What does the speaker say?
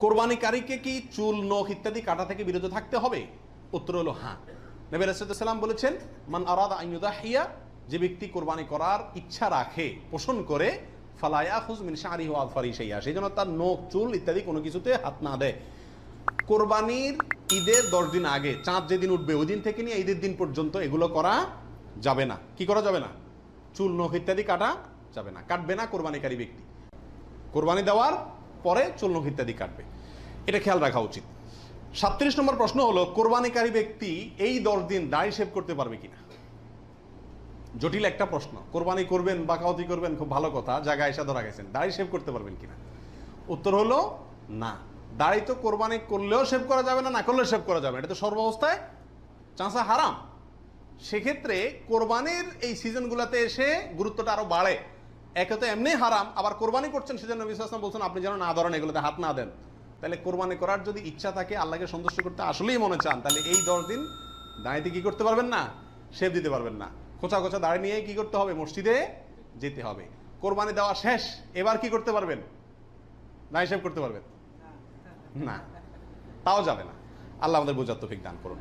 কোরবানিকারীকে কি চুল, নখ ইত্যাদি কাটা থেকে বিরত থাকতে হবে? উত্তর হলো হ্যাঁ। নবী রাসূলুল্লাহ সাল্লাল্লাহু আলাইহি ওয়াসাল্লাম বলেছেন, মান আরাদা আন ইউদাহিয়া, যে ব্যক্তি কোরবানি করার ইচ্ছা রাখে, পোষণ করে, ফালা ইয়াখুয মিন শা'রিহি ওয়া আযফারিহি শাইআ, সেই জন্য তার নখ, চুল ইত্যাদি কোনো কিছুতে হাত না দেয়। কোরবানির ঈদের 10 দিন আগে, চাঁদ যেদিন উঠবে ওই দিন থেকে নিয়ে ঈদের দিন পর্যন্ত এগুলো করা যাবে না। কি করা যাবে না? চুল, নখ ইত্যাদি কাটা যাবে না, কাটবে না কোরবানিকারী ব্যক্তি। কোরবানি দেওয়ার পরে চুল, নখ ইত্যাদি কাটবে, এটা খেয়াল রাখা উচিত। 37 নম্বর প্রশ্ন হলো, কোরবানিকারী ব্যক্তি এই 10 দিন দাড়ি শেভ করতে পারবে কিনা? জটিল একটা প্রশ্ন। কোরবানি করবেন, বাকাওয়াতি করবেন, খুব ভালো কথা, জায়গায় এসে ধরা গেছেন, দাড়ি শেভ করতে পারবেন কিনা? উত্তর হলো না। দাড়ি তো কোরবানি করলেও শেভ করা যাবে না, না করলেও শেভ করা যাবে, এটা তো সর্বাবস্থায় চাঁচা হারাম। সেক্ষেত্রে কোরবানির এই সিজনগুলোতে এসে গুরুত্বটা আরো বাড়ে। একে তো এমনি হারাম, আবার কোরবানি করছেন সেজন্য নবী সাল্লাল্লাহু আলাইহি ওয়াসাল্লাম বলছেন আপনি যেন না ধরেন, এগুলোতে হাত না দেন। তাহলে কোরবানি করার যদি ইচ্ছা থাকে, আল্লাহকে সন্তুষ্ট করতে আসলেই মনে চান, তাহলে এই 10 দিন দাঁড়িয়ে কি করতে পারবেন না? শেভ দিতে পারবেন না। খোঁচা খোঁচা দাঁড়িয়ে নিয়ে কি করতে হবে? মসজিদে যেতে হবে। কোরবানি দেওয়া শেষ, এবার কি করতে পারবেন? দাঁড়ি শেভ করতে পারবেন না, তাও যাবে না। আল্লাহ আমাদের বোঝার তৌফিক দান করুন।